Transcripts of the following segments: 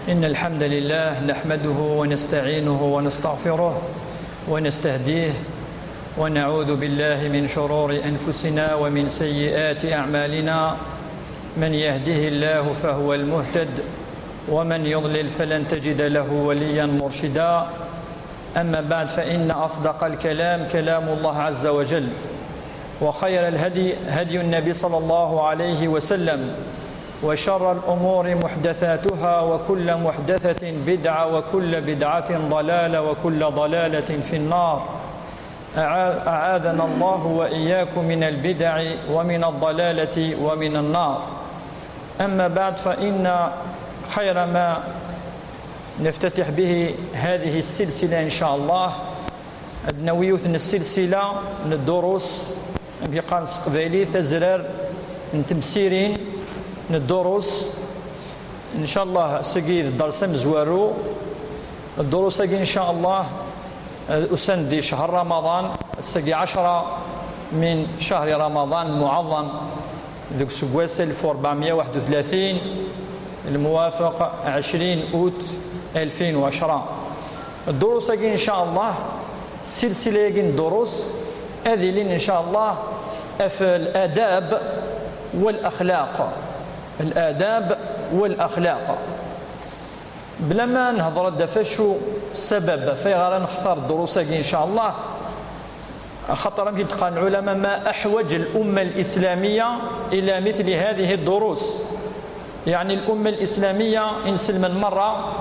إن الحمد لله نحمده ونستعينه ونستغفره ونستهديه ونعوذ بالله من شرور أنفسنا ومن سيئات أعمالنا. من يهده الله فهو المهتد ومن يضلل فلن تجد له وليا مرشدا. أما بعد، فإن أصدق الكلام كلام الله عز وجل، وخير الهدي هدي النبي صلى الله عليه وسلم، وشر الأمور محدثاتها، وكل محدثة بدعة، وكل بدعة ضلالة، وكل ضلالة في النار. أعاذنا الله وإياكم من البدع ومن الضلالة ومن النار. أما بعد، فإن خير ما نفتتح به هذه السلسلة إن شاء الله أدنويوثن السلسلة من الدروس بقان استقبالي تزرار نتمسيرين من الدروس إن شاء الله سجيد الدرس مزوارو الدروس إن شاء الله أسندي شهر رمضان سجي 10 من شهر رمضان المعظم ذوك سقواس 1431 الموافق 20 أوت 2010. الدروس إن شاء الله سلسلة دروس هذه إن شاء الله في الآداب والأخلاق. الآداب والأخلاق بلا ما نهضر دفشو السبب في غير نختار الدروس إن شاء الله، خاطر يمكن تلقى العلماء ما أحوج الأمة الإسلامية إلى مثل هذه الدروس. يعني الأمة الإسلامية إن سلم المرة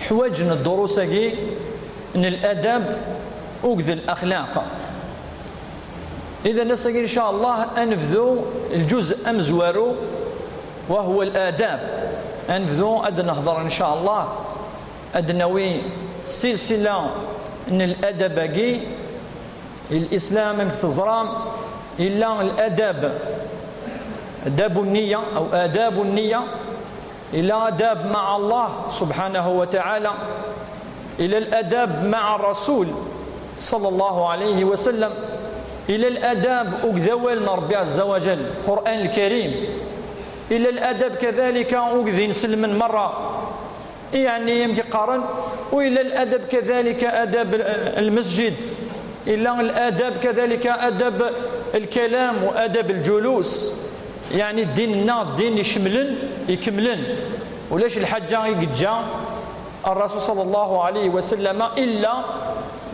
حوجنا الدروس إن الأدب وكذا الأخلاق. إذا نسأل إن شاء الله أنفذوا الجزء أمزوارو وهو الآداب. أنفذوا أد نهضر إن شاء الله أدنوي سلسلة إن الأدب الإسلام تزرام إلا الأدب، آداب النية أو آداب النية، إلى آداب مع الله سبحانه وتعالى، إلى الأداب مع الرسول صلى الله عليه وسلم، إلى الأداب أكذوال ربي عز وجل القرآن الكريم، إلى الأدب كذلك أكذين سلم مرة يعني يمكن قارن، وإلى الأدب كذلك أداب المسجد، إلى الآداب كذلك أدب الكلام وأدب الجلوس. يعني ديننا الدين يكملن ولاش الحاجة يقجا الرسول صلى الله عليه وسلم إلا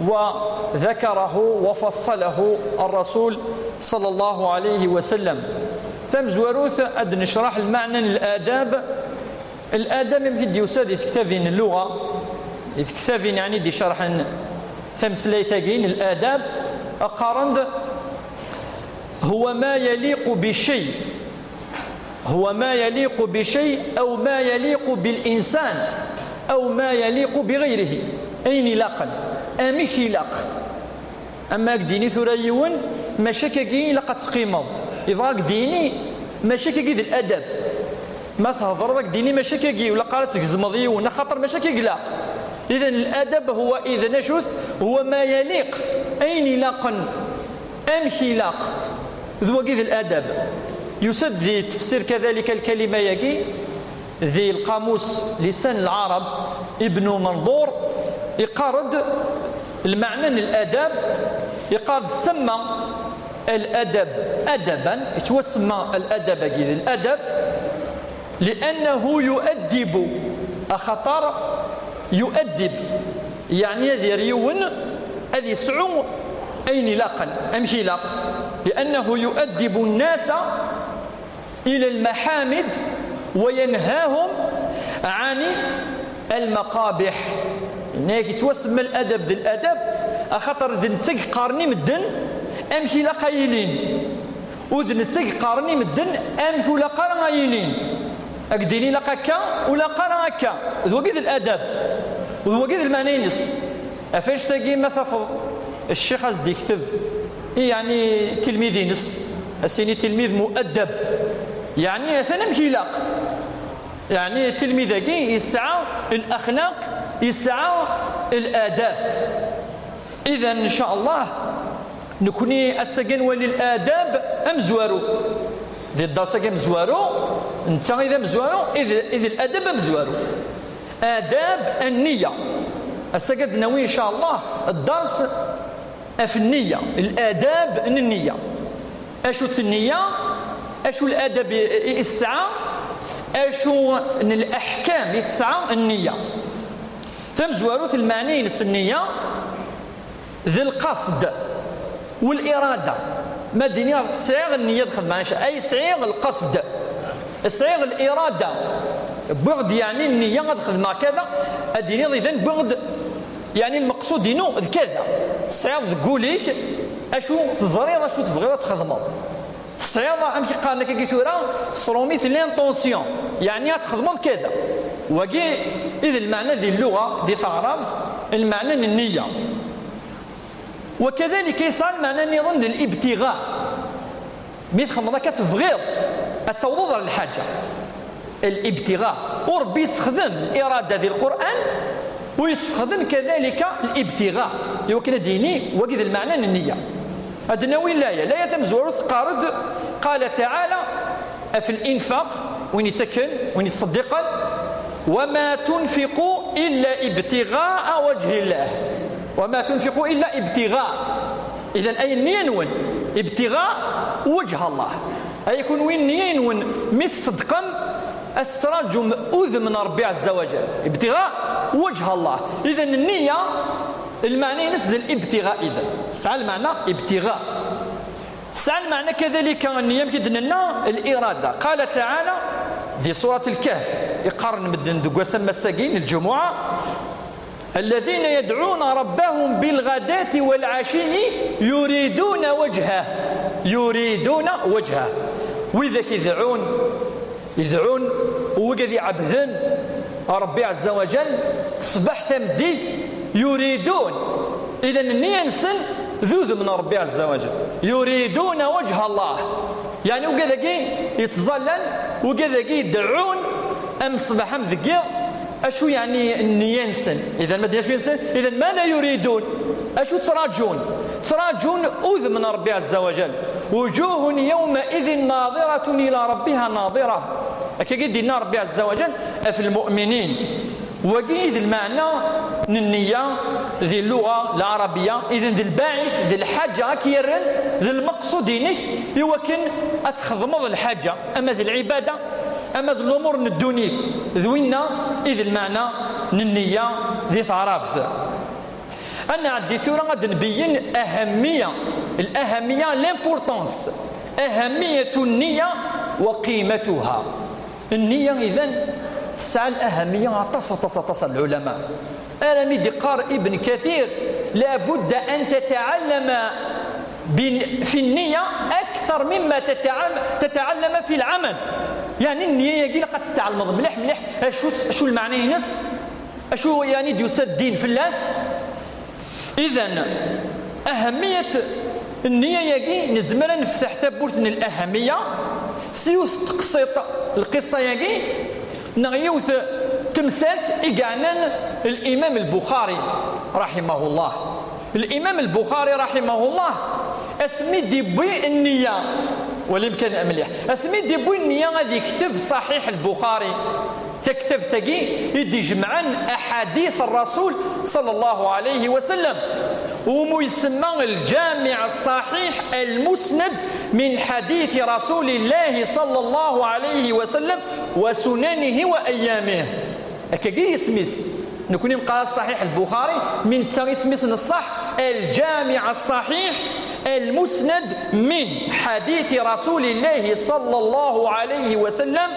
وذكره وفصله الرسول صلى الله عليه وسلم. ثم زواروث أد نشرح المعنى الآداب. الآداب يمكن دي يساد في كتابين اللغة، في كتابين يعني دي شرح ثم سليثاقين الآداب أقارند هو ما يليق بشيء، هو ما يليق بشيء أو ما يليق بالإنسان أو ما يليق بغيره. أين لاقا أمي خلاق. أما ديني ثريون مشاكي لقد تقيمض إذاك ديني مشاكي ذي الأدب ما تهضر ذاك ديني مشاكي ولا قالت زمضي ونا خاطر مشاكي لاق. إذن الأدب هو إذا نشوث هو ما يليق أين لاقا أم خلاق ذو ذي الأدب. يسد ذي تفسير كذلك الكلمة يجي ذي القاموس لسان العرب ابن منظور يقارد المعنى الأدب، يقارد سمى الأدب أدبا، يتوسمى الأدب الأدب لأنه يؤدب أخطر يؤدب يعني هذه ريون هذه سعو أين لاقا أمشي لاق، لأنه يؤدب الناس إلى المحامد وينهاهم عن المقابح. هناك يتوسم الأدب ذي الأدب أخطر ذنتك قارني مدن أمشي لا قايلين وذنتك قارني مدن أمشي لا قايلين أقديني لقاكا ولا قراكا ذو قيد الأدب وذو قيد المانينس. أفاش تاقي ما تفض الشيخ أزدي يكتب يعني تلميذ نس أسيني تلميذ مؤدب يعني أثنى مهلاق، يعني تلميذ يسعى الأخلاق يسعى الآداب. إذا إن شاء الله نكوني السجن وللآداب أمزوارو ذي الدرس مزوارو انت اذا مزوارو اذ الادب مزوارو آداب النية. قد ناوي إن شاء الله الدرس في النية، الآداب النية. أشو النية، أشو الآداب الساعة، أشو الأحكام الساعة النية. ثم زواروت المعنيين النية ذي القصد والإرادة. ما دنيا صيغ النية دخل معنا أي صيغ القصد، صيغ الإرادة، بغض يعني النية غتخدم مع كذا الدنيا إذن بغض يعني المقصود دينو كذا. صيغ تقوليك أشو تزرير أشو تبغي تخدمه. الصياغة أمشي قال لك كي ثورة صروميت لانطونسيون يعني تخدمه كذا. وكي إذا المعنى ذي اللغة دي تعرف المعنى النية. وكذلك يصير المعنى نظام الابتغاء، مثل خمضة كتبغيض التوضض للحاجة، الابتغاء. وربي يستخدم الإرادة ذي القرآن ويستخدم كذلك الابتغاء يوكل ديني. وكذا المعنى النية أدنوي لا تمزور قارد. قال تعالى في الإنفاق وين يتكن وين يتصدق: وما تنفقوا إلا ابتغاء وجه الله. وما تنفقوا إلا ابتغاء. إذن أي نينون ابتغاء وجه الله، أي يكون وين نينون مثل صدقا السراج أذ من ربي عز وجل، ابتغاء وجه الله. إذن النية المعنى نسد الابتغاء. إذن سعى المعنى ابتغاء، سعى المعنى كذلك النية كدنا الإرادة. قال تعالى في سورة الكهف يقارن مدن دقوسا مساقين الجمعة: الذين يدعون ربهم بالغداة والعشي يريدون وجهه. يريدون وجهه. وإذا يدعون وقد يعبدون ربي عز وجل صباح ثمدي يريدون. إذا النية نسن ذوذ من ربي عز وجل، يريدون وجه الله يعني وكذا يتظلل وكذا يدعون أم صباح مذكير. أشو يعني النية نسن؟ إذا ما ديش ينسن إذا ماذا يريدون؟ أشو تراجون أذ من ربي عز وجل. وجوه يومئذ ناظرة إلى ربها ناظرة. أكيد دينا ربي عز وجل في المؤمنين. وقيد المعنى النية ذي اللغة العربية. إذن ذي الباعث ذي الحاجة كيرن ذي المقصود دينك يوكن أتخدم الحاجة. أما ذي العبادة أما ذي الأمور الدنيا ذوينا إذ المعنى النية ذي تعرف. أنا عديت غادي نبين الأهمية لامبورطونس، أهمية النية وقيمتها. النية إذن سعى الأهمية تصل العلماء. أرمي دقار ابن كثير: لابد أن تتعلم في النية أكثر مما تتعلم في العمل. يعني النية يجي لقد تتعلم مليح شو المعنى ينس أشو يعني ديوسات الدين في الناس. إذن أهمية النية يجي نزمر نفتح تبورت من الأهمية سيوث تقسيط القصة يجي نغيوث تمثالت إقعنان الإمام البخاري رحمه الله. الإمام البخاري رحمه الله اسمي ديبوي النية والإمكان مليح اسمي ديبوي النية غادي يكتب صحيح البخاري تكتب تجي يدي جمعان أحاديث الرسول صلى الله عليه وسلم ومو يسمى الجامع الصحيح المسند من حديث رسول الله صلى الله عليه وسلم وسننه وأيامه. أكاكي يسميس نكون يبقى صحيح البخاري من تسميس الصح الجامع الصحيح المسند من حديث رسول الله صلى الله عليه وسلم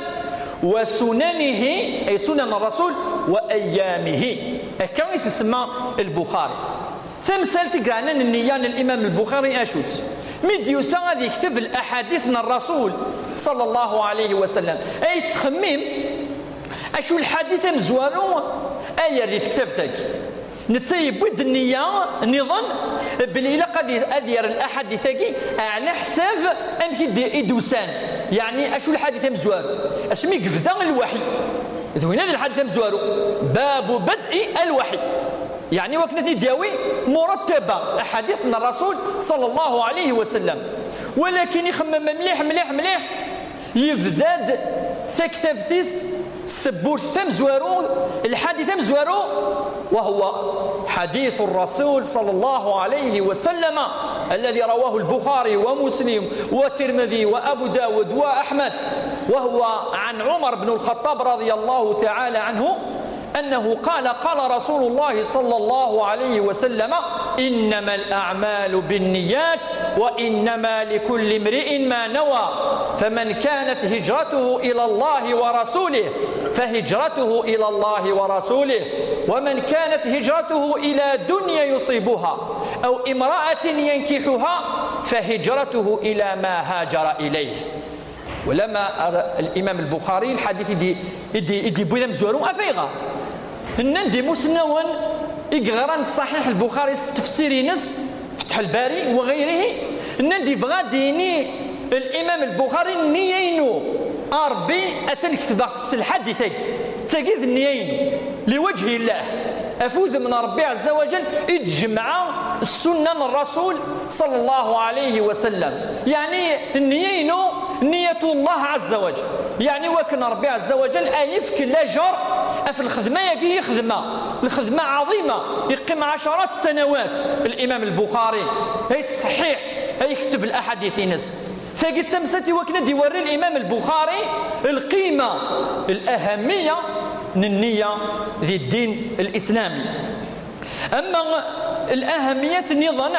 وسننه أي سنن الرسول وأيامه. أكاكي يسمى البخاري. ثم سألت قالنا النيان الإمام البخاري أشوت مديوسا غادي يكتب الأحاديث من الرسول صلى الله عليه وسلم. أي تخميم أشو الحديث مزوارو أي اللي في كتابتك نتسيب ود النية نظن بليلة قد أدير الأحاديث على حساب أمكي إدوسان. يعني أشو الحديث مزوارو أسمي قفدا الوحي ذوين هذا الحديث مزوارو باب بدء الوحي. يعني وكنتني داوي مرتبة أحاديث من الرسول صلى الله عليه وسلم. ولكن يخمم مليح يفداد ثكتفتيس ستبور ثمزوارو الحديث ثمزوارو، وهو حديث الرسول صلى الله عليه وسلم الذي رواه البخاري ومسلم والترمذي وأبو داود وأحمد، وهو عن عمر بن الخطاب رضي الله تعالى عنه أنه قال رسول الله صلى الله عليه وسلم: إنما الأعمال بالنيات وإنما لكل امرئ ما نوى، فمن كانت هجرته إلى الله ورسوله فهجرته إلى الله ورسوله، ومن كانت هجرته إلى دنيا يصيبها أو امرأة ينكحها فهجرته إلى ما هاجر إليه. ولما الإمام البخاري الحديث يدي بوذا مزورو أفيغا النندي مسنون إقران صحيح البخاري تفسير نس فتح الباري وغيره، النندي فغاديني الإمام البخاري نيينو أربي أتنكتب الحد تجد النيين لوجه الله أفوذ من ربي عز وجل يتجمع السنة الرسول صلى الله عليه وسلم، يعني النيين نية الله عز وجل، يعني وكن ربي عز وجل أيفك الأجر في الخدمة يجي خدمة الخدمة عظيمة يقيم 10 سنوات. الإمام البخاري هي تصحيح هي يكتب الأحاديث نس ثاقي تمستي وكنا يوري الإمام البخاري القيمة الأهمية من النية ذي الدين الإسلامي. أما الأهمية النظام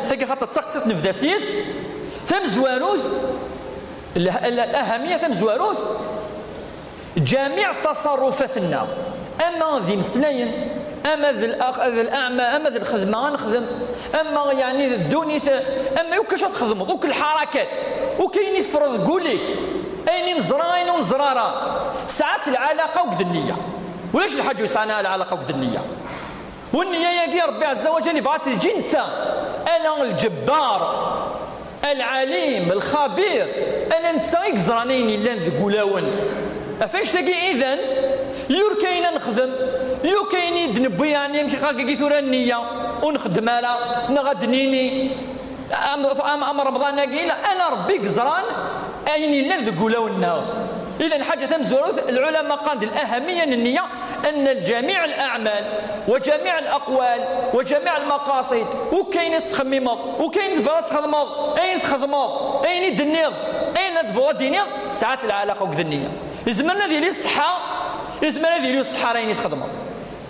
ثاقي خاطر تسقسط نفداسيس ثم زواروث الأهمية ثم زواروث جميع تصرفاتنا، أما ذي مسلاين أما ذي الأعمى أما ذي الخدمة نخدم، أما يعني الدنيا أما يوكاش تخدموا دوك الحركات وكاين يفرض قولك أين نزرين ونزرارا ساعات العلاقة وقد النية. ولاش الحاج يسعنا العلاقة وقد النية؟ والنية يا ربي عز وجل يبغى تجي انت أنا الجبار العليم الخبير أنا انت يقزرانين إلا نقولاون أفاش تلاقي إذن يور كاين نخدم يو كاين يدنبو يعني يمشي خاكي ثورا النية ونخدم على نغدنيني أم رمضان ناقيلا أنا ربي قزران أين لا ذقولونا. إذا حاجة تمزوروث العلماء قال الأهمية النية أن جميع الأعمال وجميع الأقوال وجميع المقاصد وكاين تخممض وكاين تفضل تخدمض أين تخدمض أين دنيض أين تفضل دينيض ساعات العلاقة وكذا النية. يزمنا ذي لي صحة يزمنا ذي لي صحة راين يتخدموا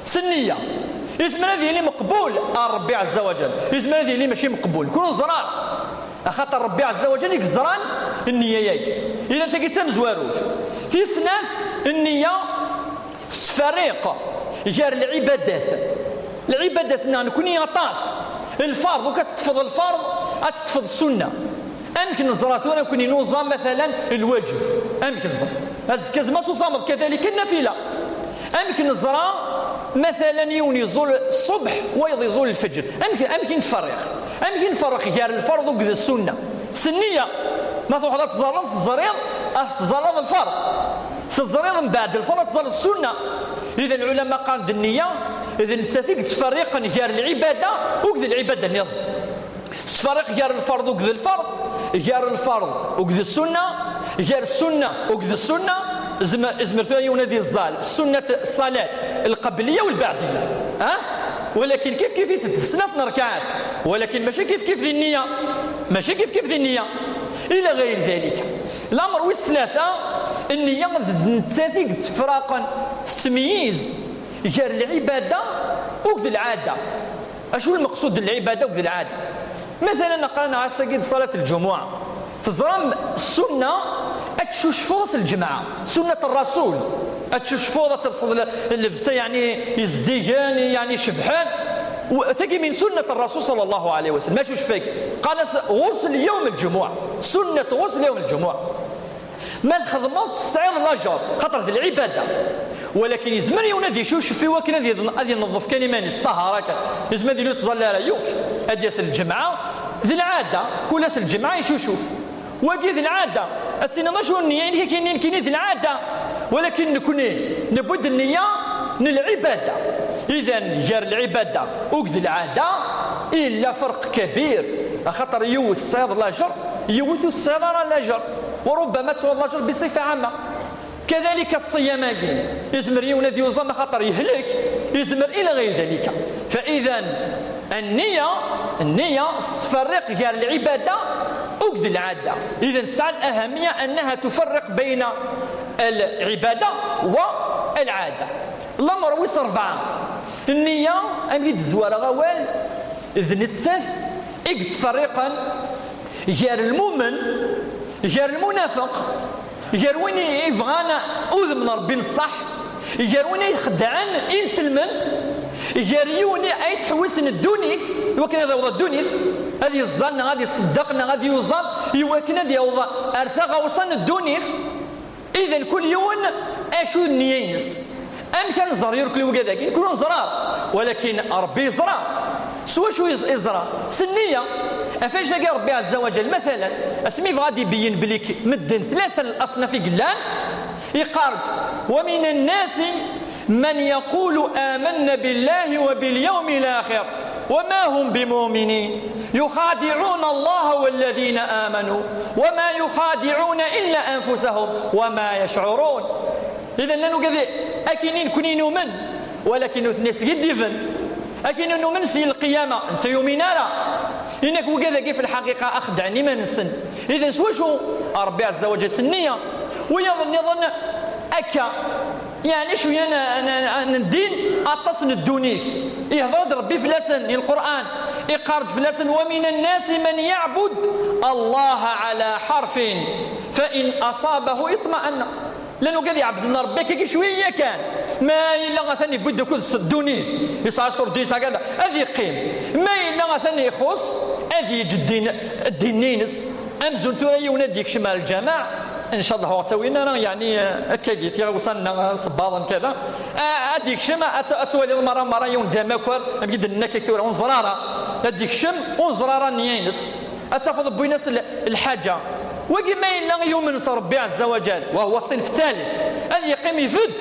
سنية، يزمنا ذي لي مقبول ربي عز وجل، يزمنا ذي لي ماشي مقبول كون زران أخاطر ربي عز وجل يقزران النية ياك. إذا تلقي تمزواروث في سناث النية فريق جار العبادات نكون يطاس الفرض وكتتفض الفرض أتتفض السنة. أمكن نزراتون يكون ينظم مثلا الواجب أمكن نزر كزما تصامد كذلك النافلة أمكن نزرا مثلا يوني يزول الصبح ويزول الفجر أمكن نفرق جار الفرض وكذا السنة سنية ما تروح تزرد تزرد الفرض تزرد من بعد الفرض تزرد السنة. إذا العلماء قالوا النية إذا أنت تفرق جار العبادة وكذا العبادة النظام تفرق جار الفرض وكذا الفرض جار الفرض وكذا السنة جار السنة وكذا السنة زمرتوا يونادي الزال السنة الصلاة القبلية والبعدية ولكن كيف يثبت سنة ركعات ولكن ماشي كيف ذي النية ماشي كيف ذي النية إلى غير ذلك. الأمر والثلاثة النية نتاتيك تفراقا تمييز جار العبادة وكذا العادة. أشو المقصود العبادة وكذا العادة؟ مثلا قالنا على سبيل صلاة الجمعة فزرام السنة أتشوش فرص الجماعة سنة الرسول أتشوش فرص ترصد اللبسة يعني يزديجان يعني شبحان وثقي من سنة الرسول صلى الله عليه وسلم ما شوش فيك قالت غسل يوم الجمعة سنة غسل يوم الجمعة ما تخدمت تصعيد الأجر خطر العبادة ولكن يزمن يونادي شوش في وكنا هذه نظف كان يمانيس طهارة يزمن ذي تظل عليك هذه يسال الجمعة ذي العادة كل يسال الجمعة يشوف وقي ذي العادة السنة شو النية كاين ذي العادة ولكن نكون نبود النية للعبادة. إذا جار العبادة وقد العادة إلا فرق كبير خاطر يوث صياد الأجر يوث الصيادة الأجر وربما تصوم الرجل بصفة عامة. كذلك الصيام يزمر يولد يوزن خاطر يهلك، يزمر إلى غير ذلك. فإذا النية تفرق غير العبادة وقد العادة. إذا تسعى الأهمية أنها تفرق بين العبادة والعادة. الأمر ويس 4 النية أميد زوار غوال إذ نتسث تفرقا غير المؤمن غير المنافق غير وين يبغانا أوذ من ربي الصح غير وين يخدعن ينسلمن غير يوني أي تحوسن الدونيث يوكن هذا وضع الدونيث هذه الظن غادي يصدقنا غادي يوصل يوكن هذه وضع أرثاغ وصل الدونيث. إذا كل يوم أشو النيينس أم كان زرار يركلي وكذا يكونون زرار ولكن ربي زرار سوا شو يزرار سنية. أفاش جا ربي عز وجل مثلا اسمي غادي يبين بليك مدن 3 الأصناف قلان يقارد ومن الناس من يقول آمنا بالله وباليوم الآخر وما هم بمؤمنين يخادعون الله والذين آمنوا وما يخادعون إلا أنفسهم وما يشعرون. إذا لأنه كذا أكينين كونين نؤمن ولكن الناس يدفن أكينين نؤمن سي القيامة سيومنا لا إنك وكذا كيف الحقيقة أخدعني من السن. إذا سوا شو ربي عز وجل سنية ويظن أكا يعني شو أنا الدين أتصن الدونيث يهضر ربي في لسن القرآن يقارد في لسن ومن الناس من يعبد الله على حرف فإن أصابه اطمأن. لأنه قد يعبدنا ربي كي شوية كان ما إلا غثني بده كل الدونيث يصير صور ديس هكذا هذه قيم ما إلا غثني يخص هذه جدين الدينينس أمزون ثري ونديك شمال الجماعة إن شاء الله هو سوينا يعني كجيت وصلنا صباضا كذا أديك شم أتولي مرة يوم ذا مكر أمجد النك كثير ونزرارة أديك شم ونزرارة نينس أتفضل بينس الحاجة وكما إلا يوم نصر ربي عز وجل وهو الصنف الثالث هذا يقيم يفد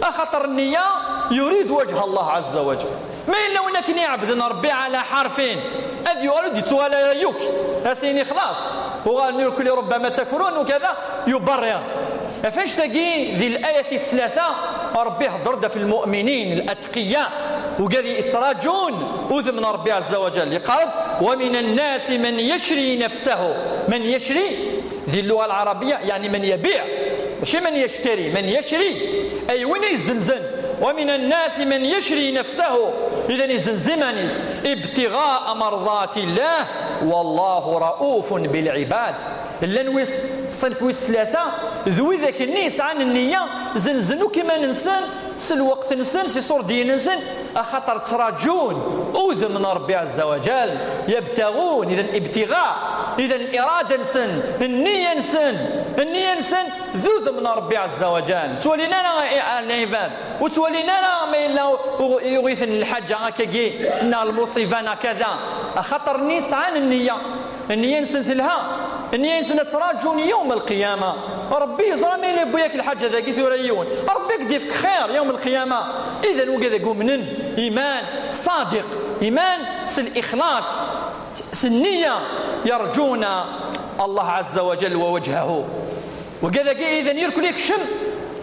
أخطر النية يريد وجه الله عز وجل ما إلا ونكني يعبدنا ربي على حرفين هذا يريد يتوالى يوك هسيني خلاص وغالني يقول ربما تكرون وكذا يبرر. فاش تجي ذي الآية الثلاثة ربي هضرد في المؤمنين الأتقياء وقال يتراجون أذ من ربي عز وجل يقال ومن الناس من يشري نفسه من يشري ذي اللغة العربية يعني من يبيع ماشي من يشتري من يشري أي وين يزنزن ومن الناس من يشري نفسه إذن يزنزمانيس ابتغاء مرضات الله والله رؤوف بالعباد. اللنويس صنف ويس 3 ذوي ذاك النيس عن النية زنزنو كما ننسان سلوقت ننسان سي صور دين ننسان أخطر تراجون أوذ من ربي عز وجل يبتغون. إذن ابتغاء إذن الإرادة نسن النية نسن ذوذ من ربي عز وجل تولينا العباد وتولينا ما إلا يغيثن الحاجة هكاكي إن المصيبة كذا أخطر النيس عن النية نسن ثلها النية نسن تراجون يوم القيامة ربي يزرى ما إلا بوياك الحاجة ذاكي ثوريون ربي يديفك خير يوم القيامة. إذن وكذا قومنن إيمان صادق إيمان الإخلاص سنية يرجون الله عز وجل ووجهه وكذا إذن يركل يكشم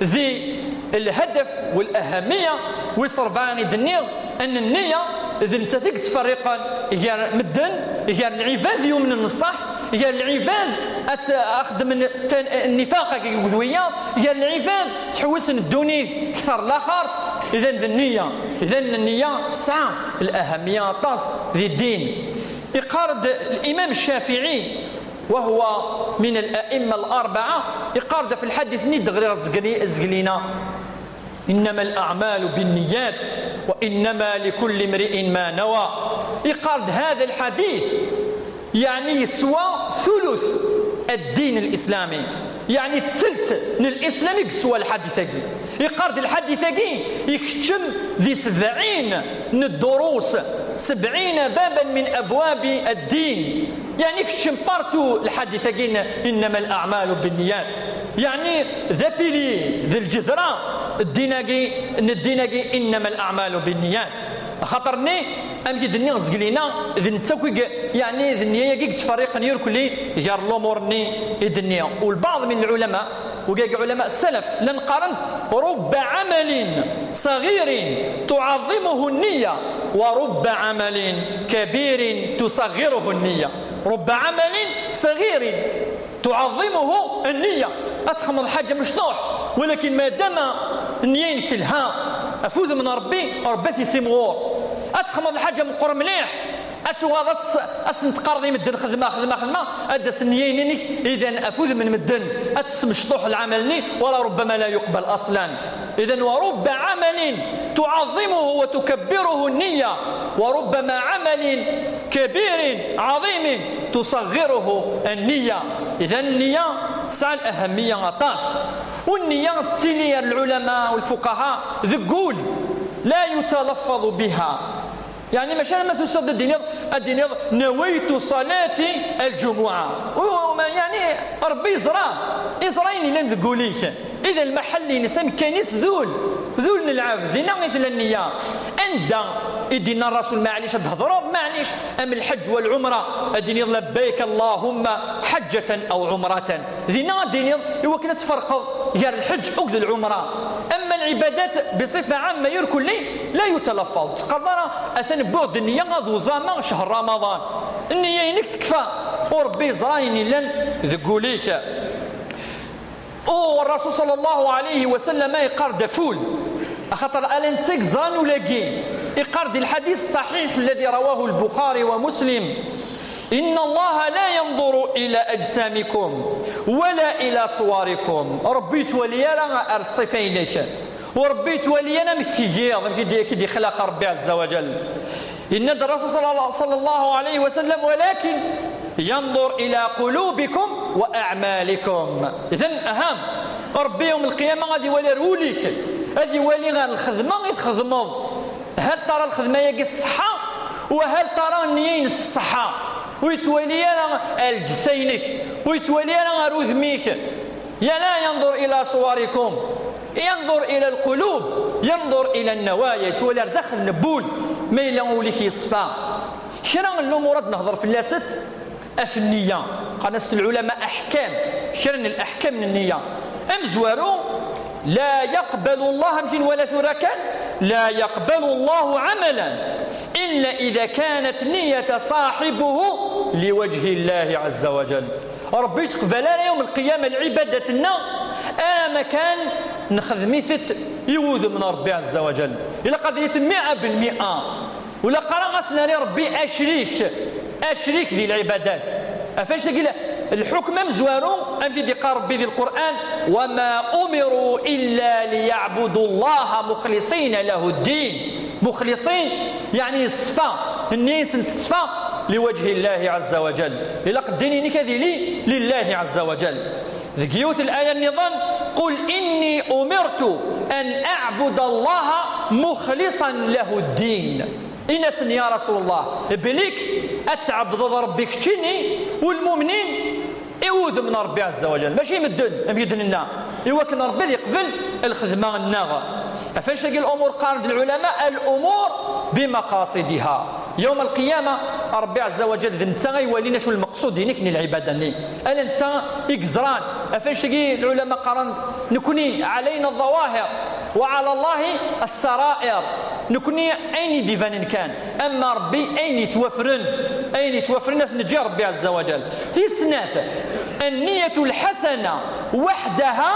ذي الهدف والأهمية ويصرفان الدنيا أن النية إذن تثق تفرقا هي مدن هي العباد يوم من الصح هي العباد أخذ من النفاق كيقولويا هي العباد تحوسن الدونيث أكثر الآخر. إذن النية ساعة الأهمية طاس ذي الدين. يقارد الإمام الشافعي وهو من الأئمة الأربعة يقارد في الحديث ندغري الزقلينا إنما الأعمال بالنيات وإنما لكل امرئ ما نوى. يقارد هذا الحديث يعني يسوى ثلث الدين الإسلامي يعني الثلث من الإسلام يسوى الحديث يقارد الحديث يكتشم ذي 70 من الدروس 70 بابا من أبواب الدين يعني يكتشم بارتو الحديث إنما الأعمال بالنيات يعني ذا بيلي ذي الجذرة الديناجي إنما الأعمال بالنيات. خاطرني ام كيدني غزقلينا ذن تساكي يعني ذنيا كيك تفريق نير كلي جار الامور ني الدنيا. والبعض من العلماء وكاع علماء السلف لن قارنت رب عمل صغير تعظمه النية ورب عمل كبير تصغره النية. رب عمل صغير تعظمه النية أتخمض حاجة مشطوح ولكن ما دام النية نكلها أفوذ من ربي تيسيمغور أتخمض الحاجة مقر مليح أتوغاض أسنتقرضي مدن خدمة أدس النية إذن أفوذ من مدن أتسمشطوح العمل ولا ربما لا يقبل أصلا. إذن ورب عمل تعظمه وتكبره النية وربما عمل كبير عظيم تصغره النية. إذن النية سعى الأهمية غطاس. والنية تلي العلماء والفقهاء ذقول لا يتلفظ بها يعني مثلا ما تسد الدين نويت صلاة الجمعة يعني ربي إزرائيل لن ذقوليك. إذا المحل نسام كنيس ذول نلعب دينا مثل النية عند يدينا الرسول معليش تهضروا معليش أم الحج والعمرة الدين لبيك اللهم حجة أو عمرة دينا الدين يوكنا تفرق غير الحج أو العمرة. أما العبادات بصفة عامة يركل لي لا يتلفظ قدر أثن بعد النية غضو زاما شهر رمضان النية ينك تكفى وربي زرايني لن ذقوليك. والرسول صلى الله عليه وسلم يقرد فول خاطر ألنتك زان ولاقي يقرد الحديث الصحيح الذي رواه البخاري ومسلم إن الله لا ينظر إلى أجسامكم ولا إلى صوركم. ربي تولينا الصفين وربي تولينا مكيجيض كي خلق ربي عز وجل. إن الرسول صلى الله عليه وسلم ولكن ينظر إلى قلوبكم وأعمالكم. إذن أهم ربي يوم القيامة غادي يولي روليك غادي يولي غير الخدمة يتخدموا هل ترى الخدمة يجي الصحة وهل ترى النيين الصحة ويتولي أنا الجثينك ويتولي أنا رذميك. يا لا ينظر إلى صوركم ينظر إلى القلوب ينظر إلى النوايا يتولي داخل نبول ما يلونوليك يصفى. شنو الأمور نهضر في اللاست في النية قناست العلماء أحكام شرن الأحكام من النية أمزوارو لا يقبل الله يمكن ولا ثركان لا يقبل الله عملا إلا إذا كانت نية صاحبه لوجه الله عز وجل. ربي تقبل يوم القيامة العبادتنا أنا مكان نخدميثت يوذ من ربي عز وجل إلا قضية 100% ولا قرأ غسنا ربي أشريك ذي العبادات أفاش تقول الحكم مزوارو أمشي دي قال ربي ذي القرآن وما أمروا إلا ليعبدوا الله مخلصين له الدين. مخلصين يعني الصفا الناس الصفا لوجه الله عز وجل إلا قديني كذي لله عز وجل. ذكيوت الآية النظام قل إني أمرت أن أعبد الله مخلصا له الدين. إنس يا رسول الله بليك أتعبد ربك تشيني والمؤمنين يعوذ من ربي عز وجل ماشي يمدن لنا يوكن ربي يقبل الخدمة الناغة. فاش تلقى الأمور قارد العلماء الأمور بمقاصدها يوم القيامة ربي عز وجل ذنتا يولينا شو المقصود هناك من العبادة أنا أنت إكزران. فاش تلقى العلماء قارن نكوني علينا الظواهر وعلى الله السرائر نكوني أين ديفان كان أما ربي أين توفرن نجي ربي عز وجل. تسناث النية الحسنة وحدها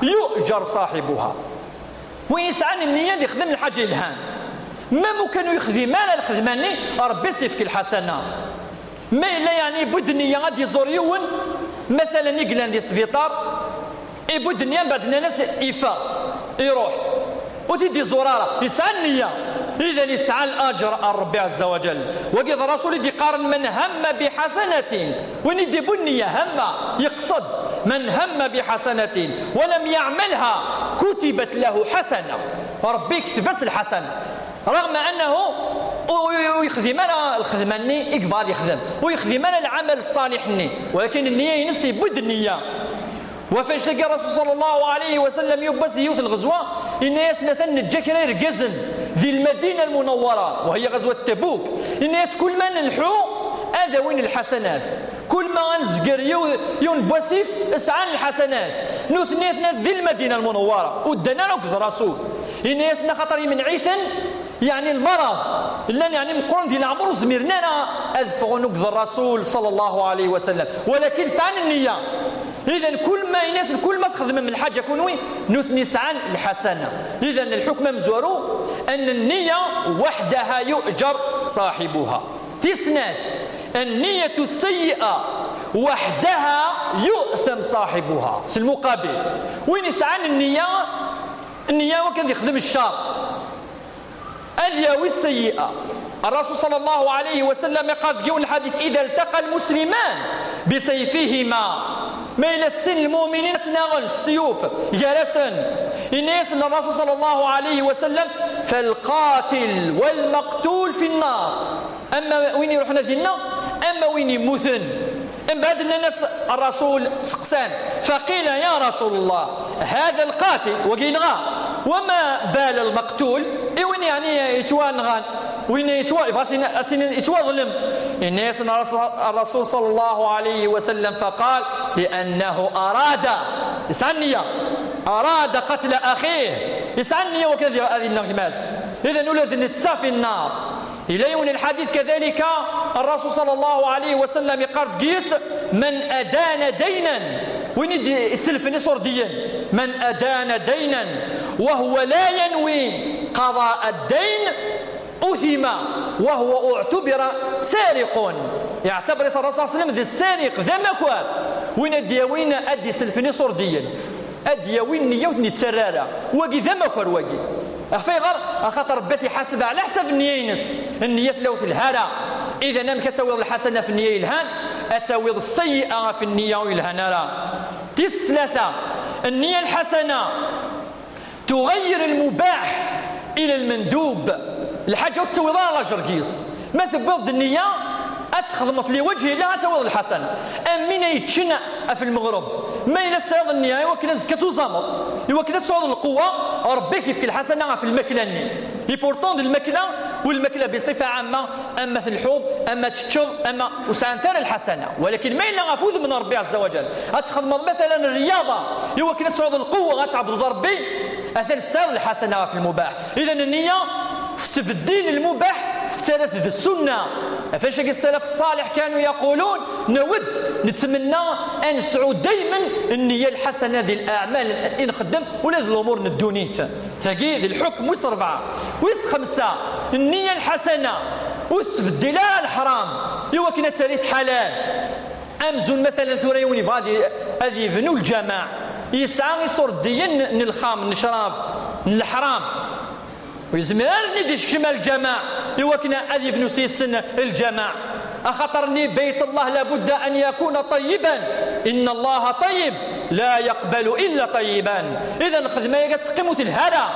يؤجر صاحبها وين يسعى النية يخدم الحاجة الهان ما ممكن يخدم مال الخدماني ربي سيفك الحسنة ما إلا يعني بود النية غادي يزور يون مثلا يقلان دي سفيطار يبود النية بعد ناس إيفا يروح وتدي زرارة يسعى النية إذا يسعى الأجر الرب عز وجل. وقد الرسول يدي قارن من هم بحسنة وين يدي بنية هم يقصد من هم بحسنة ولم يعملها كتبت له حسنة ربي يكتب الحسنة رغم أنه ويخدمنا الخدماني يقبل يخدم ويخدمنا العمل الصالح ولكن النية ينسي بود النية. وفاش تلقى الرسول صلى الله عليه وسلم يبس يوت الغزوة إن يسنة نجاك يرقزن ذي المدينة المنورة وهي غزوة تبوك. الناس كل ما نلحو هذا وين الحسنات، كل ما غنزقر يون بوسيف اسعى الحسنات نثنيتنا ذي المدينة المنورة ودنا نقد الرسول. الناس خاطر من عيثن يعني المرض لان يعني مقرن ديال العمر وزميرنا اذفغ نقد الرسول صلى الله عليه وسلم، ولكن سعى النية. إذا كل ما الناس كل ما تخدم من الحاجة يكون وين نثني سعى الحسنة. إذا الحكم مزورو أن النية وحدها يؤجر صاحبها. تسناد النية السيئة وحدها يؤثم صاحبها. في المقابل وين يسعى النية وكان يخدم الشر الياوي السيئة. الرسول صلى الله عليه وسلم قال في الحديث إذا التقى المسلمان بسيفهما ما إلى السن المؤمنين تناغل السيوف جلسا الناس أن الرسول صلى الله عليه وسلم فالقاتل والمقتول في النار. أما وين يروحنا ذينا أما وين يموتن. من بعد الناس الرسول سقسان فقيل يا رسول الله هذا القاتل وقينغا وما بال المقتول وين يعني يتوانغان وين يتوا ظلم الناس. الرسول صلى الله عليه وسلم فقال لأنه أراد قتل أخيه يسعني وكذا هذه النغماس. إذا نولد نتسافي النار. إلى يوم الحديث كذلك الرسول صلى الله عليه وسلم يقرد قيس من أدان دينا وين يسلف نصر ديا من أدان دينا وهو لا ينوي قضاء الدين أثم وهو اعتبر سارق. يعتبر الرسول صلى الله عليه وسلم ذي السارق ذا مكواب وين الدياوين أدي سلفني صرديا الدياوين نيوت نتسرارا وقي ذا مكوار وقي أخفي غير خاطر ربي حاسب على حسب النيينس النية لوث الهرا. إذا نام كتاويض الحسنة في النية الهان أتاويض السيئة في النية والهنارا. ثلاثة النية الحسنة تغير المباح إلى المندوب. الحاجة تسويضها على جرقيس ما تبوض النية أتخدمت لي وجهي لا توض الحسن أمين يتشنع في المغرب ما إلى السياض النية وكنا زكاتو زامر وكنا تصعد القوة ربي كيف الحسنة في المكلة النية يبورطون المكلة والمكلة بصفة عامة أما في الحوض أما تشتغل أما وسعنتان الحسنة. ولكن ما إلا غفوذ من ربي عز وجل أتخدم مثلا الرياضة وكنا تصعد القوة غتعبد ربي أثناء تساوي الحسنة في المباح. إذا النية في الدين المباح ثلاث السنة. فاش السلف الصالح كانوا يقولون نود نتمنى أن نسعوا دائما النية الحسنة ذي الأعمال إن خدم ولا ذي الأمور ندونيث ثقيل الحكم ويس 4 ويس 5 النية الحسنة وتبدل الحرام يوكنا تاريخ حلال أمزون مثلا ثريوني هذه يبنوا الجماع يسعى يصور ديا الخام نشراب الحرام ويزمر نديش شمال الجماع يوكنا أذيف نسيسن الجماع. أخطرني بيت الله لابد أن يكون طيبا إن الله طيب لا يقبل إلا طيبا. إذا الخدمة يتقيم الهرى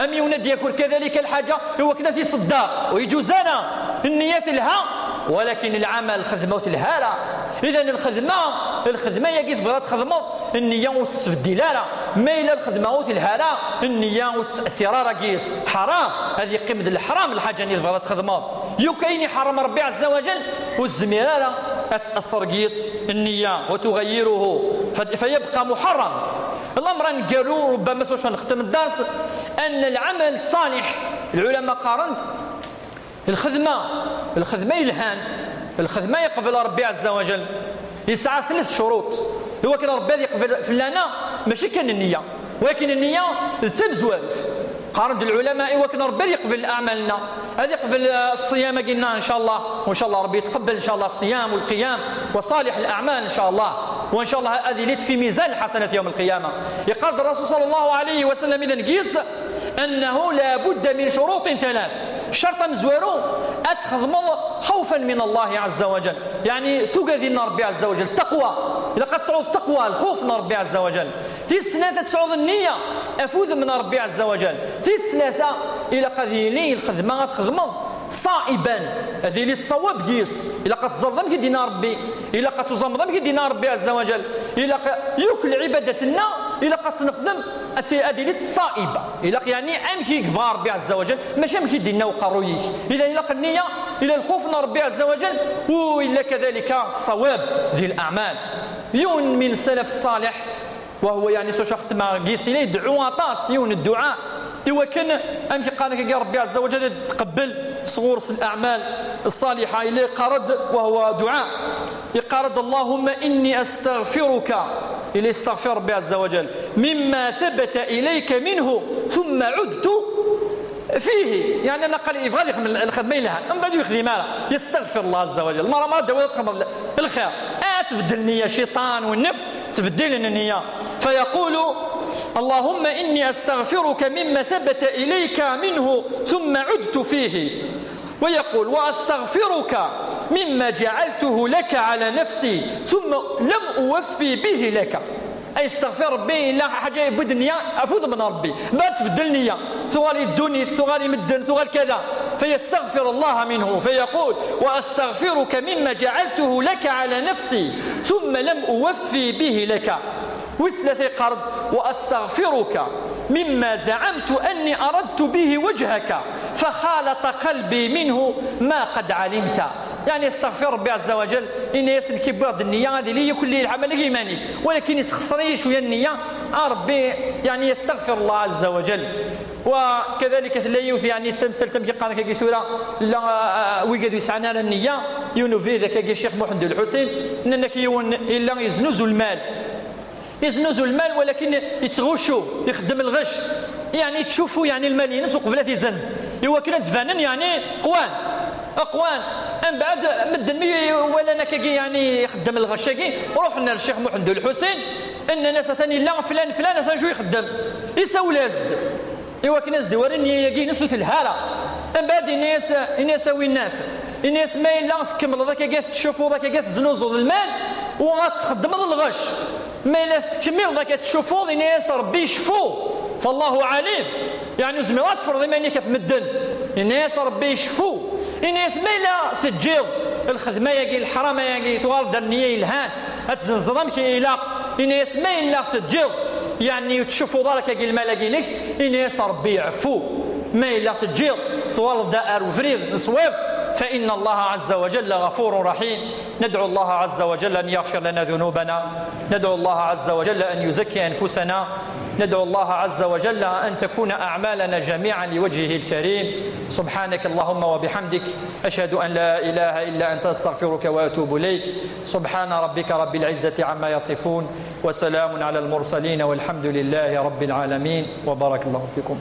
أم يولد يكون كذلك الحاجة يوكنا في صداق ويجوزنا النية الها ولكن العمل الخدمة الهرى. إذا الخدمة يجي فرات خدمة النية وتستبدلها ما إلى الخدمة الهرى النية وتأثير راقيس حرام هذه قيمة الحرام الحاجة اللي فرات خدمة يكاين حرم ربي عز وجل والزميرة تأثر قيس النية وتغيره فيبقى محرم. الأمر قالوا ربما سوف نختم الدرس أن العمل الصالح العلماء قارنت الخدمة يلهان الخدمة يقبل ربي عز وجل يسعى 3 شروط. هو كان ربي يقبل فلانا ماشي كان النية ولكن النية تبزوات قارن العلماء وكان ربي يقبل أعمالنا هذا يقبل الصيام قلنا إن شاء الله وإن شاء الله ربي يتقبل إن شاء الله الصيام والقيام وصالح الأعمال إن شاء الله وإن شاء الله هذه ليت في ميزان الحسنات يوم القيامة. يقال الرسول صلى الله عليه وسلم إذا قيس أنه لا بد من شروط 3 شرطا مزوارو أتخدم خوفا من الله عز وجل يعني ثقة ربي عز وجل التقوى إذا قد تصعد التقوى الخوف من ربي عز وجل 3 تصعد النية أفوذ من ربي عز وجل 3 إلى قد لي الخدمة تخدمه صائبا هذه لي الصواب قيس إلا قد تزرضم كدينا ربي إلا قد تزمضم كدينا ربي عز وجل إلا يوكل عبادتنا إلا قد نخدم هذه لي الصائبة إلا يعني أمشي كفار ربي عز وجل ماشي أمشي دينا وقرويك إذا إلا النية إلى الخوف من ربي عز وجل وإلا كذلك الصواب ذي الأعمال. يون من السلف الصالح وهو يعني سو شخص ما قيسي لي دعوة طاس يون الدعاء إوا كان أمشي قال لك ربي عز وجل تقبل صغور الأعمال الصالحة إلى قرض وهو دعاء يقرض اللهم إني أستغفرك إلى استغفر ربي عز وجل مما ثبت إليك منه ثم عدت فيه يعني أنا قال يبغى يخدم الخدمة لها من بعد يخدم مالا يستغفر الله عز وجل مرة دواء تخمر الخير تبدل النية الشيطان والنفس تبدل النية فيقول اللهم إني أستغفرك مما ثبت إليك منه ثم عدت فيه ويقول وأستغفرك مما جعلته لك على نفسي ثم لم أوفي به لك أي استغفر ربي إلا حاجة يبد النية أفوض من ربي بعد تبدل النية ثغالي الدنيا ثغالي مدن ثغال كذا فيستغفر الله منه فيقول وأستغفرك مما جعلته لك على نفسي ثم لم أوفي به لك وثلاثة قرض وأستغفرك مما زعمت أني أردت به وجهك فخالط قلبي منه ما قد علمت يعني يستغفر ربي عز وجل إن يسن كبرد النية هذه لي كل العمل يماني ولكن يسخسري شوية النية ربي يعني يستغفر الله عز وجل. وكذلك تلايوث يعني تسلسل تمشي قال كثيرا لا ويقدر يسعنا النية يونوفي ذاك الشيخ محمد الحسين انك يون الا يزنوز المال يزنوزوا المال ولكن يتغشوا يخدم الغش يعني تشوفوا يعني المال ينس وقبلات يزنز هو كنا تفانن يعني اقوان من بعد مد ولا نكاكي يعني يخدم الغش كي رحنا للشيخ محمد الحسين ان ناس ثاني لا فلان ثاني شو يخدم يساوي لازد ايوا كنا زدي ورني يجي نسوة الهاله من بعد الناس وين الناس ما الا تكمل ذاك كاع تشوفوا ذاك كاع تزنوزوا المال وغتخدم الغش ما لا تكمل ذاك تشوفوا الناس ربي يشفوا فالله عليم يعني زميرات فرض مانيك في مدن الناس ربي يشفوا الناس ما لا تجيض الخدمه يجي الحرام يجي توالد النيه الهان هتزنزضم كي الى الناس ما لا تجيض يعني تشوفوا ذلك يجي المال يجيك الناس ربي يعفو ما لا تجيض توالد دائر وفريد نصواب فإن الله عز وجل غفور رحيم. ندعو الله عز وجل أن يغفر لنا ذنوبنا ندعو الله عز وجل أن يزكي أنفسنا ندعو الله عز وجل أن تكون أعمالنا جميعا لوجهه الكريم. سبحانك اللهم وبحمدك أشهد أن لا إله إلا أنت أستغفرك وأتوب إليك. سبحان ربك رب العزة عما يصفون وسلام على المرسلين والحمد لله رب العالمين وبارك الله فيكم.